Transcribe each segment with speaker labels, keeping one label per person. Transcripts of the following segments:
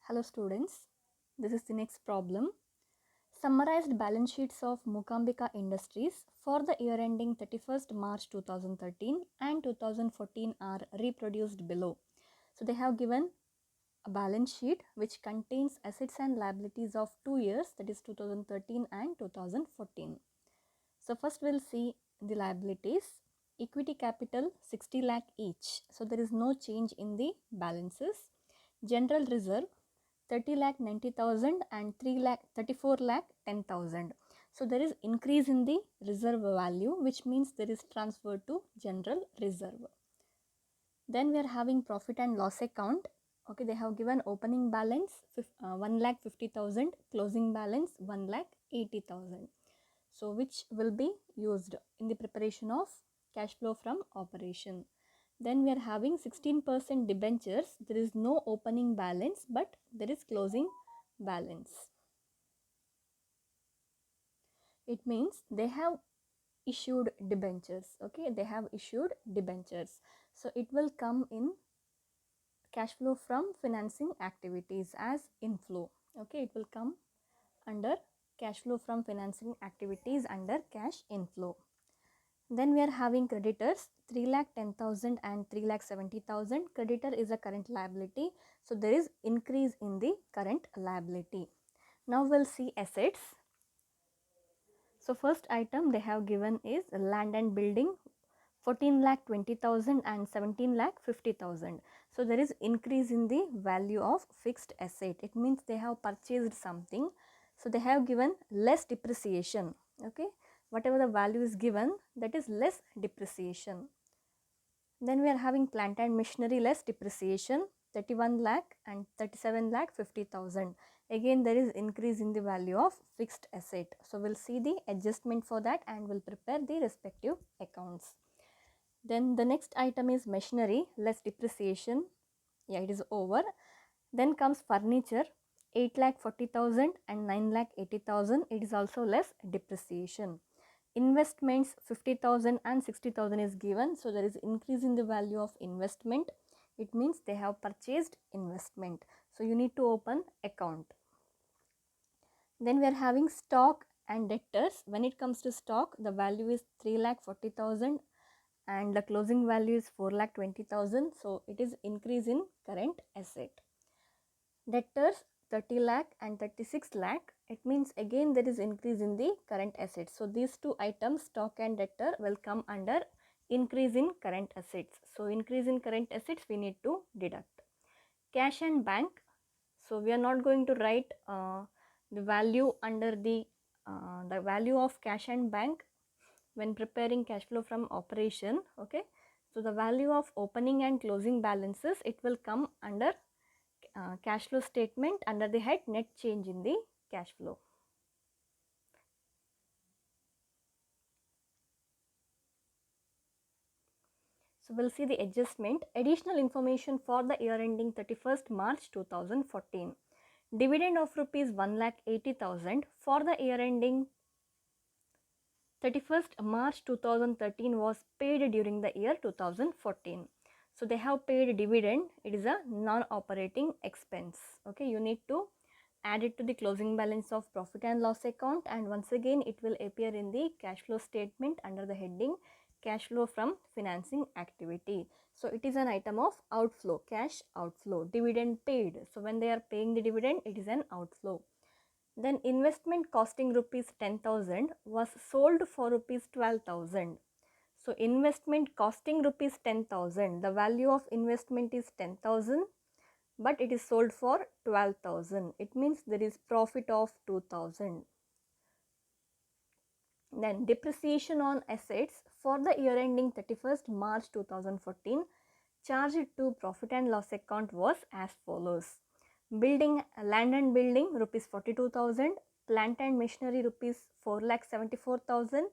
Speaker 1: Hello students, this is the next problem. Summarized balance sheets of Mookambika Industries for the year ending 31st March 2013 and 2014 are reproduced below. So they have given a balance sheet which contains assets and liabilities of 2 years, that is 2013 and 2014. So first we'll see the liabilities. Equity capital 60 lakh each. So there is no change in the balances. General reserve 30 lakh 90,000 and 3 lakh 34 lakh 10,000. So there is increase in the reserve value, which means there is transfer to general reserve. Then we are having profit and loss account. Okay, they have given opening balance 1 lakh 50,000, closing balance 1 lakh 80,000. So which will be used in the preparation of cash flow from operation. Then we are having 16% debentures. There is no opening balance, but there is closing balance. It means they have issued debentures. Okay, they have issued debentures. So it will come in cash flow from financing activities as inflow. Okay, it will come under cash flow from financing activities under cash inflow. Then we are having creditors 3 lakh 10,000 and 3 lakh 70,000. Creditor is a current liability. So there is increase in the current liability. Now we'll see assets. So first item they have given is land and building 14 lakh 20,000 and 17 lakh 50,000. So there is increase in the value of fixed asset. It means they have purchased something. So they have given less depreciation. Okay, whatever the value is given, that is less depreciation. Then we are having plant and machinery less depreciation 31 lakh and 37 lakh 50,000. Again there is increase in the value of fixed asset. So we'll see the adjustment for that and we'll prepare the respective accounts. Then the next item is machinery less depreciation. Yeah, it is over. Then comes furniture 8 lakh 40,000 and 9 lakh 80,000. It is also less depreciation. Investments 50,000 and 60,000 is given. So there is increase in the value of investment. It means they have purchased investment. So you need to open account. Then we are having stock and debtors. When it comes to stock, the value is 3 lakh 40,000 and the closing value is 4 lakh 20,000. So it is increase in current asset. Debtors 30 lakh and 36 lakh. It means again there is increase in the current assets. So these two items, stock and debtor, will come under increase in current assets. So increase in current assets we need to deduct. Cash and bank. So we are not going to write the value under the value of cash and bank when preparing cash flow from operation. Okay, so the value of opening and closing balances, it will come under cash flow statement under the head net change in the cash flow. So we'll see the adjustment. Additional information for the year ending 31st March 2014. Dividend of rupees 1,80,000 for the year ending 31st March 2013 was paid during the year 2014. So they have paid dividend. It is a non-operating expense. Okay, you need to add it to the closing balance of profit and loss account, and once again it will appear in the cash flow statement under the heading cash flow from financing activity. So it is an item of outflow, cash outflow, dividend paid. So when they are paying the dividend, it is an outflow. Then investment costing rupees 10,000 was sold for rupees 12,000. So investment costing rupees 10,000. The value of investment is 10,000, but it is sold for 12,000. It means there is profit of 2,000. Then depreciation on assets for the year ending 31st March 2014 charged to profit and loss account was as follows. Building, land and building rupees 42,000, plant and machinery rupees 4,74,000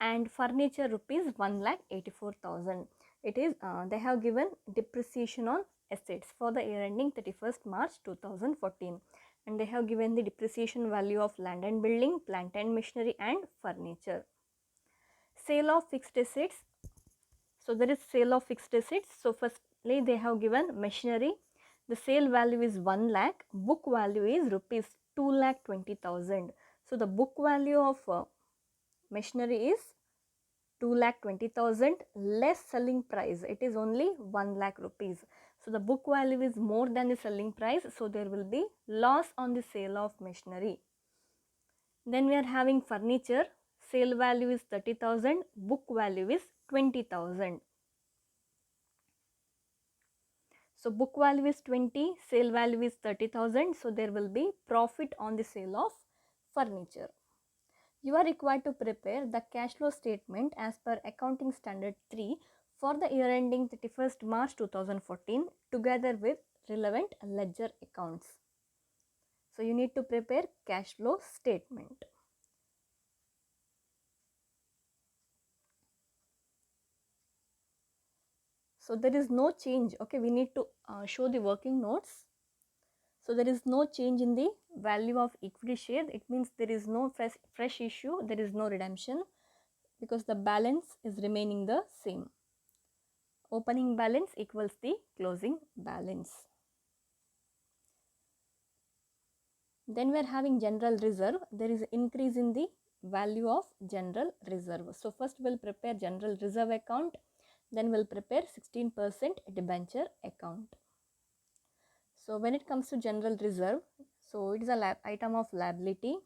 Speaker 1: and furniture rupees 1,84,000. It is they have given depreciation on assets for the year ending 31st March 2014, and they have given the depreciation value of land and building, plant and machinery and furniture. Sale of fixed assets. So there is sale of fixed assets. So firstly they have given machinery. The sale value is 1 lakh, book value is rupees 2,20,000. So the book value of machinery is 2,20,000 less selling price. It is only 1 lakh rupees. So the book value is more than the selling price. So there will be loss on the sale of machinery. Then we are having furniture. Sale value is 30,000. Book value is 20,000. So book value is 20, sale value is 30,000. So there will be profit on the sale of furniture. You are required to prepare the cash flow statement as per Accounting Standard 3 for the year ending 31st March 2014 together with relevant ledger accounts. So you need to prepare cash flow statement. So there is no change. Okay, we need to show the working notes. So there is no change in the value of equity share. It means there is no fresh issue, there is no redemption because the balance is remaining the same. Opening balance equals the closing balance. Then we are having general reserve. There is increase in the value of general reserve. So first we'll prepare general reserve account. Then we'll prepare 16% debenture account. So when it comes to general reserve, so it is a item of liability.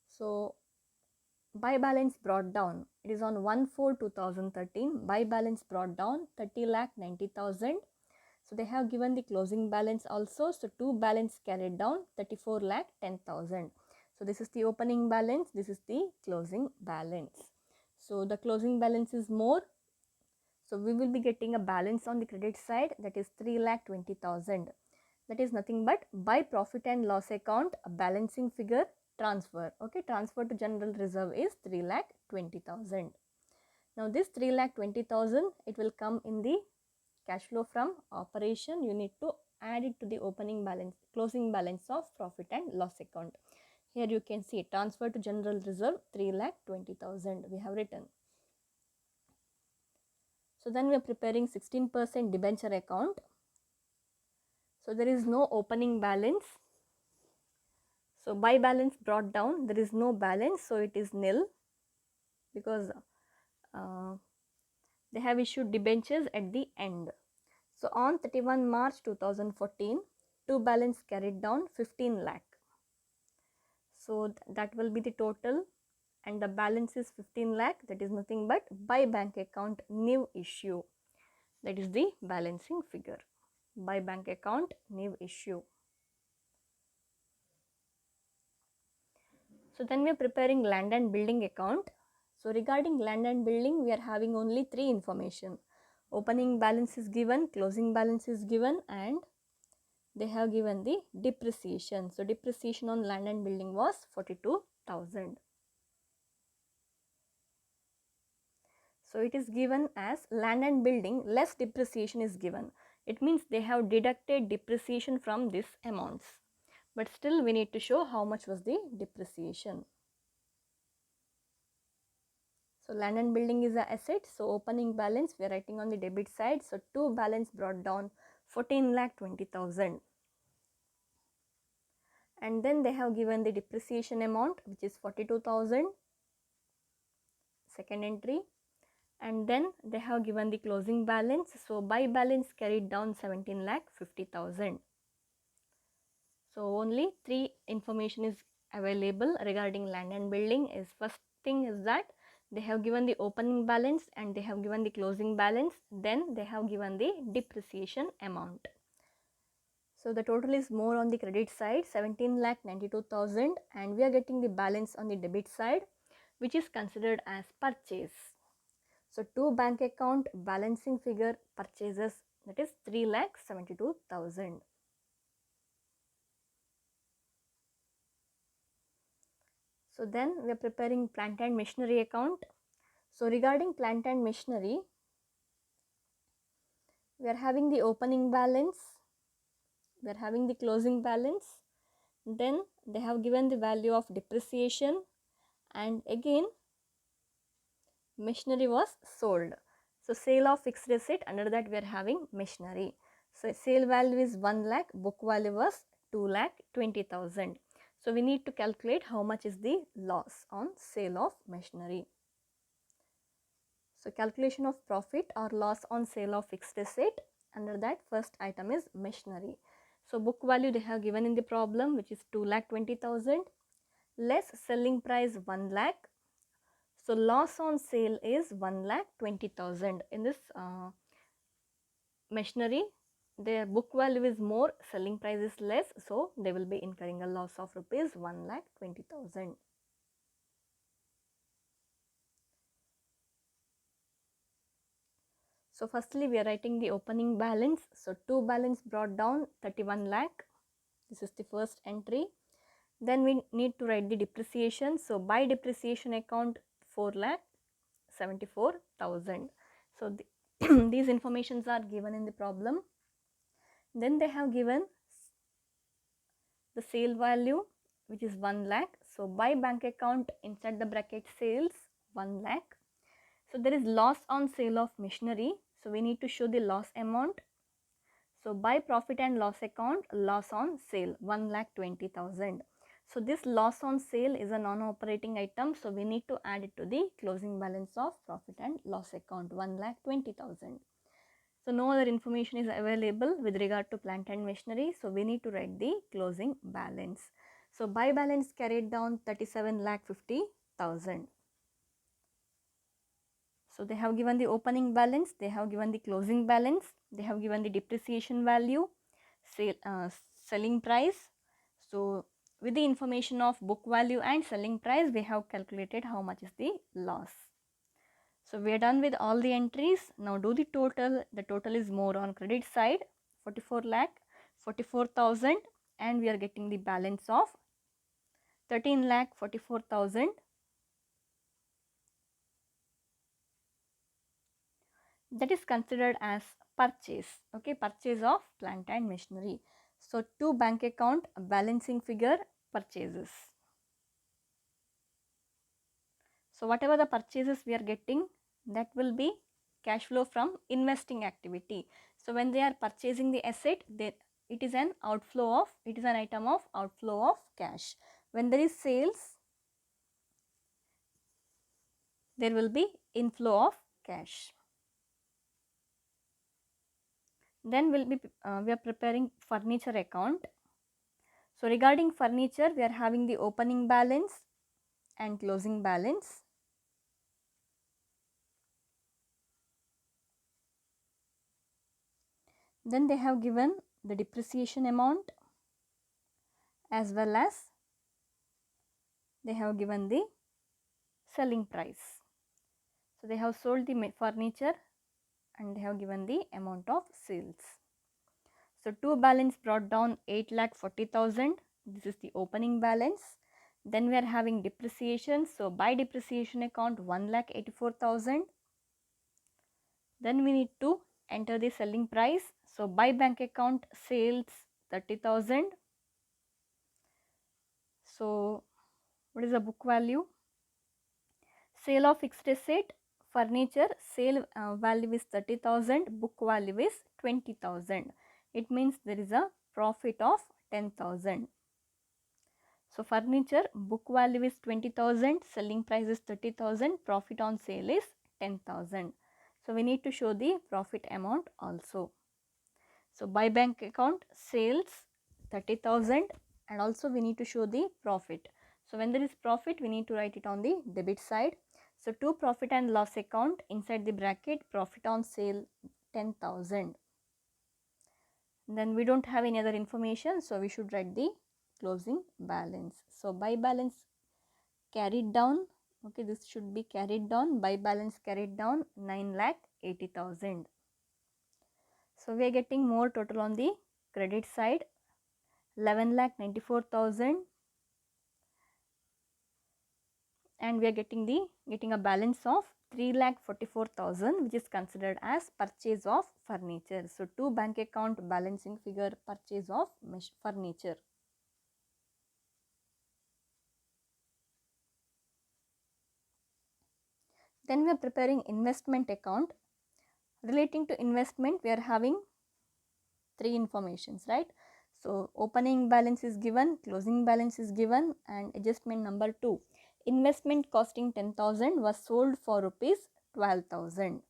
Speaker 1: So buy balance brought down. It is on 1/4/2013. Buy balance brought down 30,90,000. So they have given the closing balance also. So to balance carried down 34,10,000. So this is the opening balance. This is the closing balance. So the closing balance is more. So we will be getting a balance on the credit side, that is 3,20,000. That is nothing but by profit and loss account, a balancing figure transfer. Okay, transfer to general reserve is 3,20,000. Now this 3,20,000, it will come in the cash flow from operation. You need to add it to the opening balance, closing balance of profit and loss account. Here you can see transfer to general reserve 3,20,000 we have written. So then we are preparing 16% debenture account. So there is no opening balance. So buy balance brought down, there is no balance, so it is nil because they have issued debentures at the end. So on 31 March 2014, to balance carried down 15 lakh. So that will be the total, and the balance is 15 lakh. That is nothing but by bank account new issue. That is the balancing figure. By bank account new issue. So then we are preparing land and building account. So regarding land and building, we are having only 3 information. Opening balance is given, closing balance is given, and they have given the depreciation. So depreciation on land and building was 42,000. So it is given as land and building less depreciation is given. It means they have deducted depreciation from these amounts. But still we need to show how much was the depreciation. So land and building is an asset. So opening balance we are writing on the debit side. So to balance brought down 14,20,000. And then they have given the depreciation amount which is 42,000. Second entry. And then they have given the closing balance. So buy balance carried down 17,50,000. So only 3 information is available regarding land and building. Is first thing is that they have given the opening balance and they have given the closing balance. Then they have given the depreciation amount. So the total is more on the credit side 17,92,000, and we are getting the balance on the debit side which is considered as purchase. So to bank account balancing figure purchases, that is 3,72,000. So then we are preparing plant and machinery account. So regarding plant and machinery, we are having the opening balance, we are having the closing balance, then they have given the value of depreciation, and again machinery was sold. So sale of fixed asset, under that we are having machinery. So sale value is 1 lakh, book value was 2,20,000. So we need to calculate how much is the loss on sale of machinery. So calculation of profit or loss on sale of fixed asset. Under that, first item is machinery. So book value they have given in the problem, which is 2,20,000 less selling price 1 lakh. So loss on sale is 1,20,000. In this machinery, their book value is more, selling price is less, so they will be incurring a loss of rupees 1,20,000. So firstly we are writing the opening balance. So to balance brought down 31 lakh. This is the first entry. Then we need to write the depreciation. So by depreciation account 4,74,000. So these informations are given in the problem. Then they have given the sale value, which is 1 lakh. So by bank account, inside the bracket sales 1 lakh. So there is loss on sale of machinery. So we need to show the loss amount. So by profit and loss account, loss on sale 1,20,000. So this loss on sale is a non-operating item. So we need to add it to the closing balance of profit and loss account 1,20,000. So no other information is available with regard to plant and machinery. So we need to write the closing balance. So by balance carried down 37,50,000. So they have given the opening balance, they have given the closing balance, they have given the depreciation value, selling price. So with the information of book value and selling price, we have calculated how much is the loss. So we are done with all the entries. Now do the total. The total is more on credit side, 44 lakh 44,000, and we are getting the balance of 13 lakh 44,000. That is considered as purchase. Okay, purchase of plant and machinery. So to bank account balancing figure purchases. So whatever the purchases we are getting, that will be cash flow from investing activity. So when they are purchasing the asset, it is an outflow of, it is an item of outflow of cash. When there is sales, there will be inflow of cash. Then we are preparing furniture account. So regarding furniture, we are having the opening balance and closing balance. Then they have given the depreciation amount as well as they have given the selling price. So they have sold the furniture and they have given the amount of sales. So to balance brought down 8,40,000. This is the opening balance. Then we are having depreciation. So by depreciation account 1,84,000. Then we need to enter the selling price. So by bank account sales 30,000. So what is the book value? Sale of fixed asset, furniture, sale value is 30,000, book value is 20,000. It means there is a profit of 10,000. So furniture, book value is 20,000, selling price is 30,000, profit on sale is 10,000. So we need to show the profit amount also. So by bank account sales 30,000, and also we need to show the profit. So when there is profit, we need to write it on the debit side. So to profit and loss account, inside the bracket profit on sale 10,000. Then we don't have any other information, so we should write the closing balance. So by balance carried down, okay, this should be carried down. By balance carried down 9,80,000. So we are getting more total on the credit side, 11,94,000, and we are getting a balance of 3,44,000, which is considered as purchase of furniture. So to bank account balancing figure purchase of furniture. Then we are preparing investment account. Relating to investment, we are having three informations, right? So opening balance is given, closing balance is given, and adjustment number 2. Investment costing 10,000 was sold for rupees 12,000.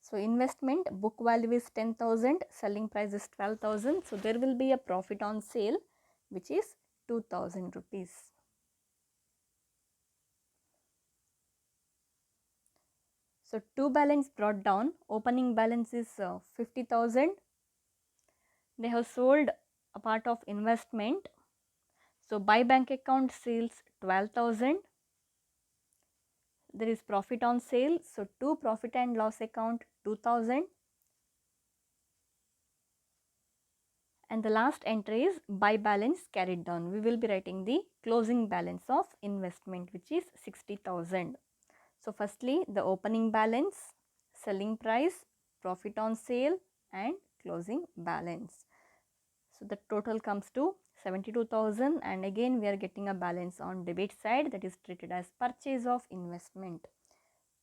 Speaker 1: So investment book value is 10,000, selling price is 12,000. So there will be a profit on sale which is 2,000 rupees. So two balance brought down, opening balance is 50,000. They have sold a part of investment. So by bank account sales 12,000. There is profit on sale. So to profit and loss account 2,000. And the last entry is by balance carried down. We will be writing the closing balance of investment which is 60,000. So firstly the opening balance, selling price, profit on sale and closing balance. So the total comes to 72,000, and again we are getting a balance on debit side, that is treated as purchase of investment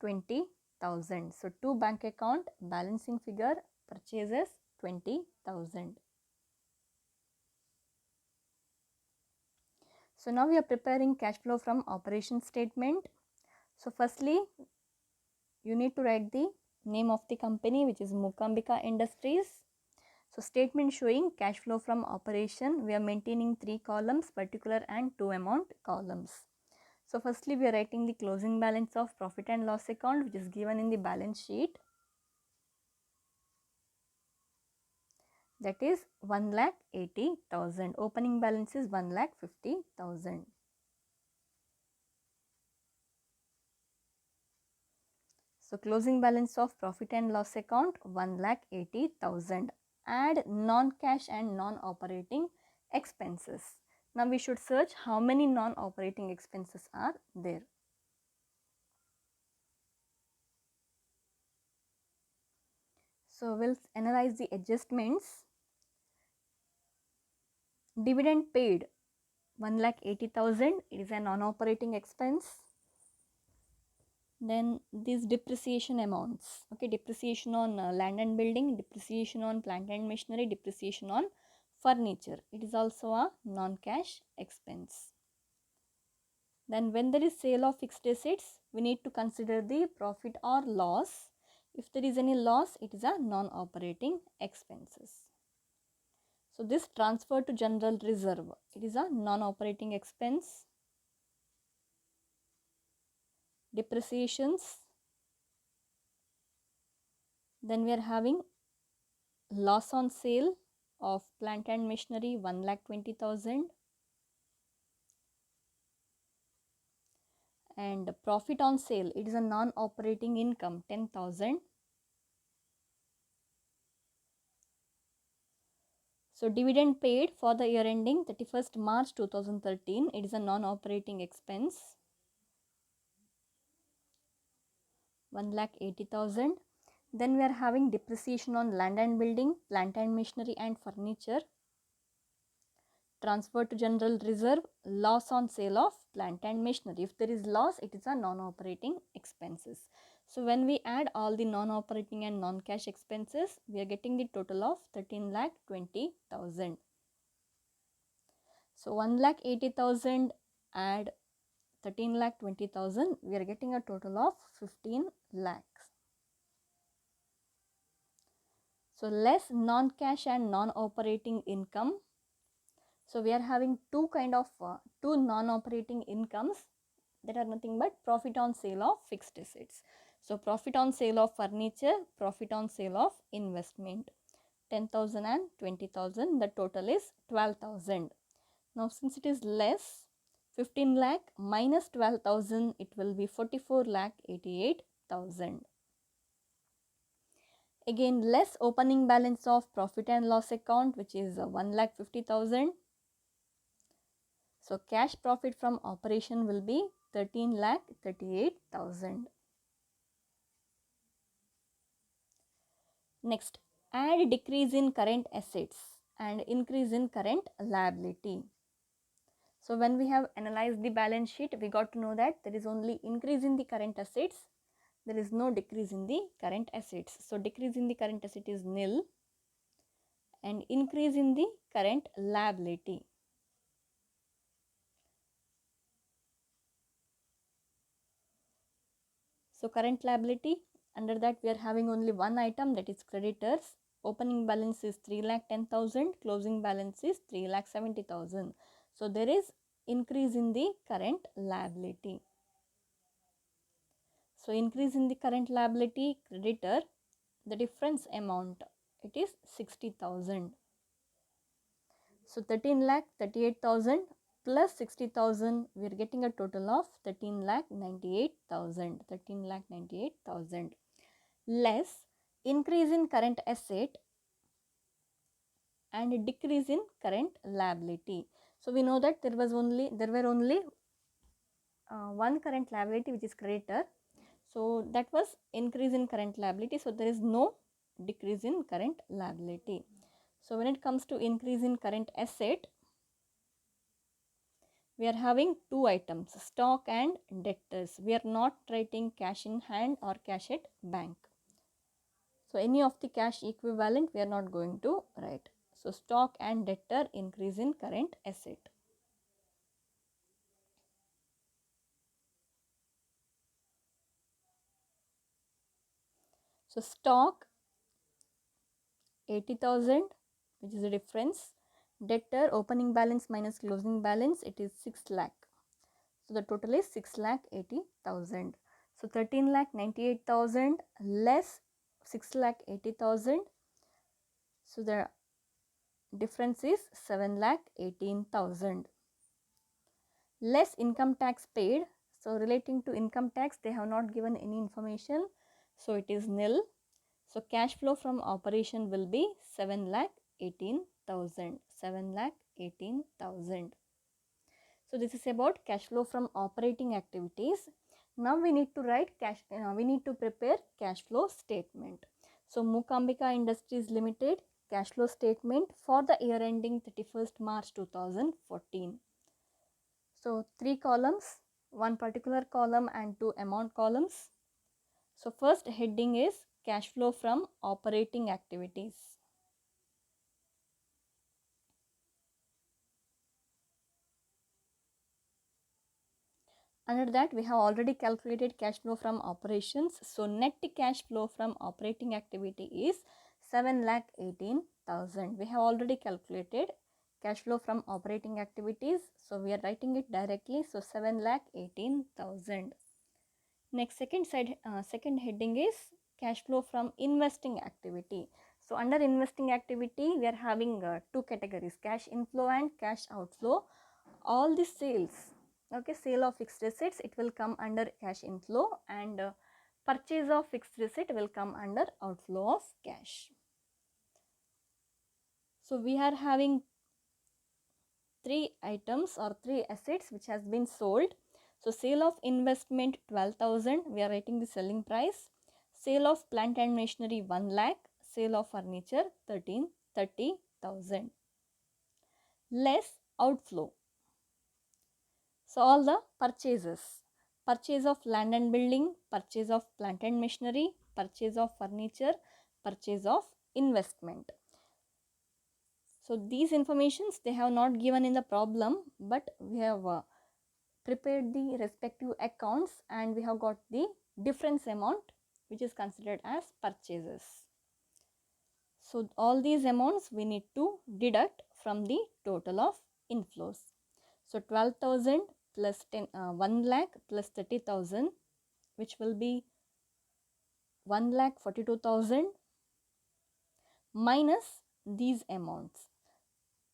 Speaker 1: 20,000. So to bank account balancing figure purchases 20,000. So now we are preparing cash flow from operation statement. So firstly you need to write the name of the company which is Mookambika Industries. So statement showing cash flow from operation, we are maintaining 3 columns, particular and to amount columns. So firstly we are writing the closing balance of profit and loss account which is given in the balance sheet, that is 1,80,000. Opening balance is 1,50,000. So closing balance of profit and loss account 1,80,000. Add non-cash and non-operating expenses. Now we should search how many non-operating expenses are there. So we'll analyze the adjustments. Dividend paid 1,80,000, it is a non-operating expense. Then these depreciation amounts, okay, depreciation on land and building, depreciation on plant and machinery, depreciation on furniture, it is also a non-cash expense. Then when there is sale of fixed assets, we need to consider the profit or loss. If there is any loss, it is a non-operating expenses. So this transfer to general reserve, it is a non-operating expense. Depreciations, then we are having loss on sale of plant and machinery 1,20,000, and profit on sale, it is a non-operating income 10,000. So dividend paid for the year ending 31st March 2013, it is a non-operating expense 1,80,000. Then we are having depreciation on land and building, plant and machinery and furniture. Transfer to general reserve, loss on sale of plant and machinery. If there is loss, it is a non-operating expenses. So when we add all the non-operating and non-cash expenses, we are getting the total of 13,20,000. So 1,80,000 add 13,20,000, we are getting a total of 15 lakhs. So less non-cash and non-operating income. So we are having two non-operating incomes that are nothing but profit on sale of fixed assets. So profit on sale of furniture, profit on sale of investment, 10,000 and 20,000. The total is 12,000. Now since it is less, 15 lakh minus 12,000, it will be 44,88,000. Again less opening balance of profit and loss account which is 1,50,000. So cash profit from operation will be 13,38,000. Next, add decrease in current assets and increase in current liability. So when we have analyzed the balance sheet, we got to know that there is only increase in the current assets, there is no decrease in the current assets. So decrease in the current asset is nil and increase in the current liability. So current liability, under that we are having only one item, that is creditors. Opening balance is 3,10,000, closing balance is 3,70,000. So there is increase in the current liability. So increase in the current liability, creditor, the difference amount, it is 60,000. So 13,38,000 plus 60,000, we are getting a total of 13,98,000. 13,98,000 less increase in current asset and decrease in current liability. So we know that there were only one current liability, which is creditor. So that was increase in current liability. So there is no decrease in current liability. So when it comes to increase in current asset, we are having two items, stock and debtors. We are not writing cash in hand or cash at bank. So any of the cash equivalent we are not going to write. So stock and debtor increase in current asset. So stock 80,000, which is the difference. Debtor opening balance minus closing balance, it is 6 lakh. So the total is 6,80,000. So 13,98,000 less 6,80,000. So the difference is 7,18,000. Less income tax paid. So relating to income tax, they have not given any information. So it is nil. So cash flow from operation will be 7,18,000. 7,18,000. So this is about cash flow from operating activities. Now we need to write we need to prepare cash flow statement. So Mookambika Industries Limited cash flow statement for the year ending 31st March 2014. So 3 columns, one particular column and 2 amount columns. So first heading is cash flow from operating activities. Under that we have already calculated cash flow from operations. So net cash flow from operating activity is 7,18,000. We have already calculated cash flow from operating activities. So we are writing it directly. So 7,18,000. Next second heading is cash flow from investing activity. So under investing activity we are having two categories, cash inflow and cash outflow. All the sales, okay, sale of fixed assets, it will come under cash inflow, and purchase of fixed asset will come under outflow of cash. So we are having 3 items or 3 assets which has been sold. So sale of investment 12,000, we are writing the selling price. Sale of plant and machinery 1 lakh, sale of furniture 30,000. Less outflow. So all the purchases, purchase of land and building, purchase of plant and machinery, purchase of furniture, purchase of investment. So these informations they have not given in the problem, but we have prepared the respective accounts and we have got the difference amount which is considered as purchases. So all these amounts we need to deduct from the total of inflows. So 12,000 plus 1 lakh plus 30,000, which will be 1,42,000 minus these amounts.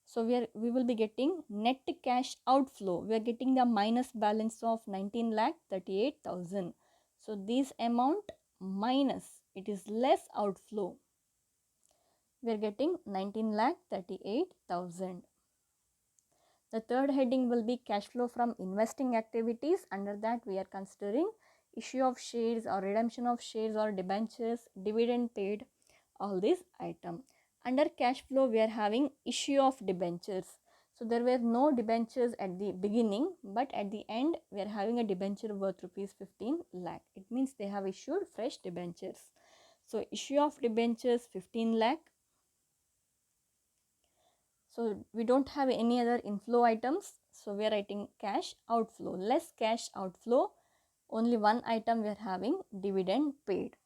Speaker 1: So we will be getting net cash outflow. We are getting the minus balance of 19,38,000. So this amount minus, it is less outflow. We are getting 19,38,000. The third heading will be cash flow from investing activities. Under that we are considering issue of shares or redemption of shares or debentures, dividend paid, all these items. Under cash flow we are having issue of debentures. So there were no debentures at the beginning, but at the end we are having a debenture worth rupees 15 lakh. It means they have issued fresh debentures. So issue of debentures 15 lakh. So we don't have any other inflow items. So we are writing cash outflow, less cash outflow. Only one item we are having, dividend paid.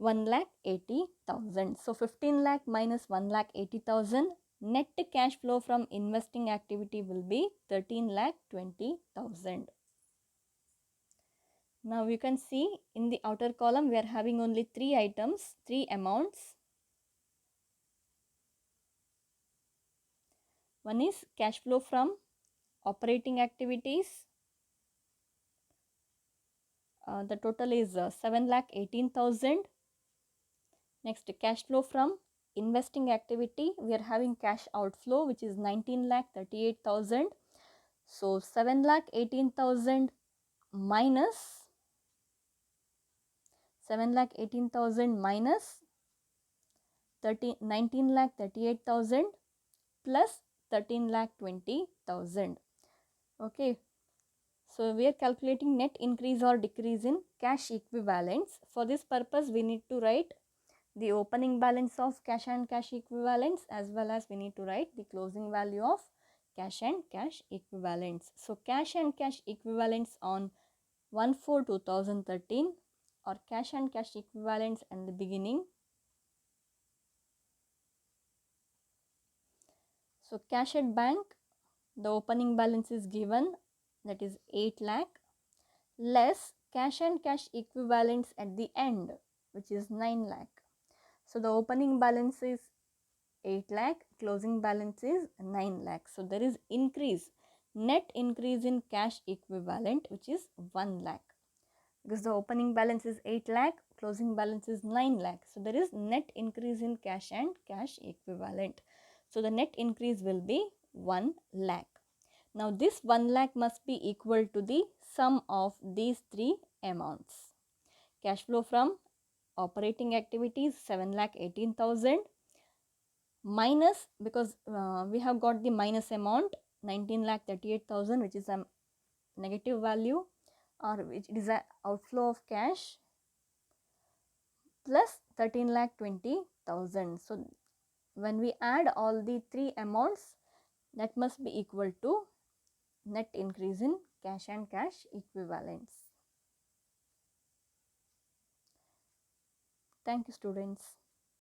Speaker 1: 1,80,000. So 15 lakh minus 1,80,000. Net cash flow from investing activity will be 13,20,000. Now you can see in the outer column we are having only three items, three amounts. One is cash flow from operating activities. The total is 7,18,000. Next, cash flow from investing activity, we are having cash outflow which is 19,38,000. So 7,18,000 minus 7,18,000 minus 19,38,000 plus 13,20,000. Okay. So we are calculating net increase or decrease in cash equivalents. For this purpose, we need to write the opening balance of cash and cash equivalents, as well as we need to write the closing value of cash and cash equivalents. So cash and cash equivalents on 1/4/2013 or cash and cash equivalents in the beginning. So cash at bank, the opening balance is given, that is 8 lakh, less cash and cash equivalents at the end, which is 9 lakh. So the opening balance is 8 lakh, closing balance is 9 lakh. So there is increase, net increase in cash equivalent, which is 1 lakh. Because the opening balance is 8 lakh, closing balance is 9 lakh. So there is net increase in cash and cash equivalent. So the net increase will be 1 lakh. Now this 1 lakh must be equal to the sum of these three amounts. Cash flow from operating activities 7,18,000 minus, because we have got the minus amount 19,38,000, which is a negative value, or which is an outflow of cash, plus 13,20,000. So when we add all the three amounts, that must be equal to net increase in cash and cash equivalents. Thank you, students.